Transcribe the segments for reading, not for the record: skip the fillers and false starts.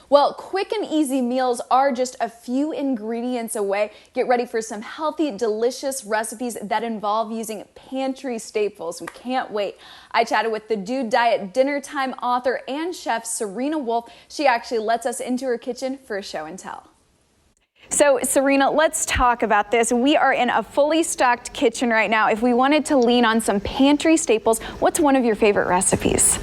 Well, quick and easy meals are just a few ingredients away. Get ready for some healthy, delicious recipes that involve using pantry staples. We can't wait. I chatted with the Dude Diet Dinnertime author and chef Serena Wolf. She actually lets us into her kitchen for a show and tell. So, Serena, let's talk about this. We are in a fully stocked kitchen right now. If we wanted to lean on some pantry staples, what's one of your favorite recipes?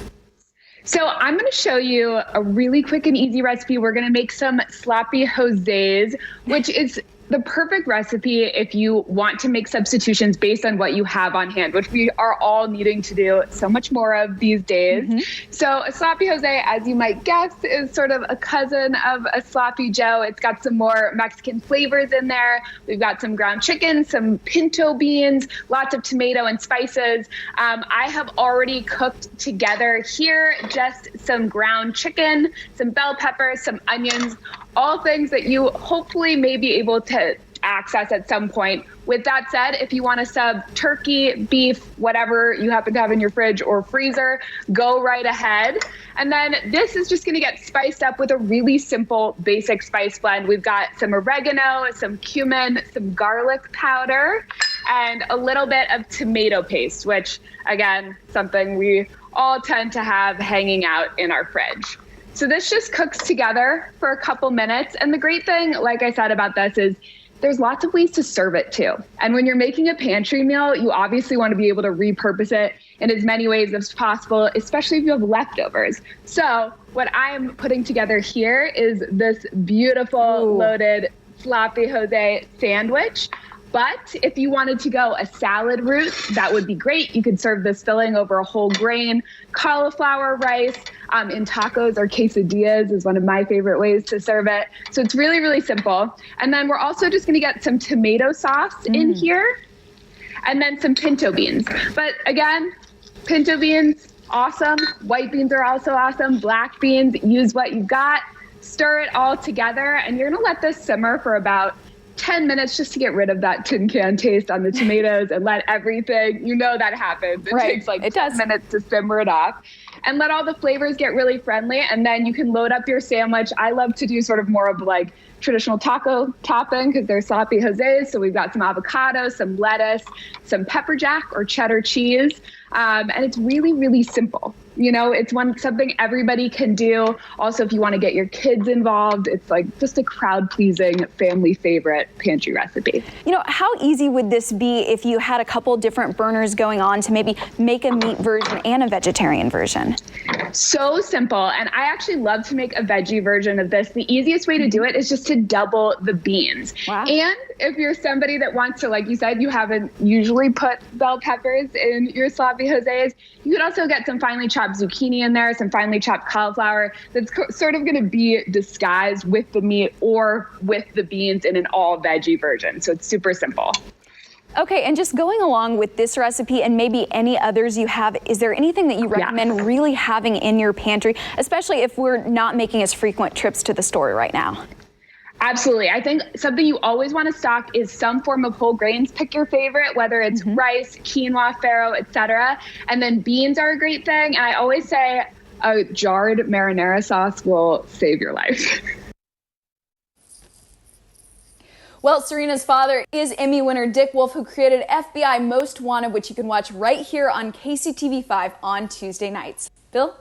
So I'm going to show you a really quick and easy recipe. We're going to make some sloppy Josés, which is the perfect recipe if you want to make substitutions based on what you have on hand, which we are all needing to do so much more of these days. So a sloppy José, as you might guess, is sort of a cousin of a sloppy Joe. It's got some more Mexican flavors in there. We've got some ground chicken, some pinto beans, lots of tomato and spices. I have already cooked together here just some ground chicken, some bell peppers, some onions, all things that you hopefully may be able to access at some point. With that said, if you want to sub turkey, beef, whatever you happen to have in your fridge or freezer, go right ahead. And then this is just going to get spiced up with a really simple basic spice blend. We've got some oregano, some cumin, some garlic powder, and a little bit of tomato paste, which again, something we all tend to have hanging out in our fridge. So this just cooks together for a couple minutes. And the great thing, like I said about this, is there's lots of ways to serve it too. And when you're making a pantry meal, you obviously want to be able to repurpose it in as many ways as possible, especially if you have leftovers. So what I'm putting together here is this beautiful loaded sloppy José sandwich. But if you wanted to go a salad route, that would be great. You could serve this filling over a whole grain, cauliflower rice, in tacos or quesadillas is one of my favorite ways to serve it. So it's really, really simple. And then we're also just gonna get some tomato sauce in here and then some pinto beans. But again, pinto beans, awesome. White beans are also awesome. Black beans, use what you've got. Stir it all together and you're gonna let this simmer for about 10 minutes just to get rid of that tin can taste on the tomatoes and let everything, you know that happens. It takes like 10 minutes to simmer it off and let all the flavors get really friendly. And then you can load up your sandwich. I love to do sort of more of like traditional taco topping because they're sloppy Josés. So we've got some avocado, some lettuce, some pepper jack or cheddar cheese. And it's really, really simple. You know, it's something everybody can do. Also, if you want to get your kids involved, it's like just a crowd-pleasing family favorite pantry recipe. You know, how easy would this be if you had a couple different burners going on to maybe make a meat version and a vegetarian version? So simple. And I actually love to make a veggie version of this. The easiest way to do it is just to double the beans. Wow. And if you're somebody that wants to, like you said, you haven't usually put bell peppers in your sloppy Josés, you could also get some finely chopped zucchini in there, some finely chopped cauliflower that's sort of going to be disguised with the meat or with the beans in an all veggie version. So it's super simple. Okay, and just going along with this recipe and maybe any others you have, is there anything that you recommend really having in your pantry, especially if we're not making as frequent trips to the store right now? Absolutely. I think something you always want to stock is some form of whole grains. Pick your favorite, whether it's rice, quinoa, farro, etc. And then beans are a great thing. And I always say a jarred marinara sauce will save your life. Well, Serena's father is Emmy winner Dick Wolf, who created FBI Most Wanted, which you can watch right here on KCTV5 on Tuesday nights. Bill?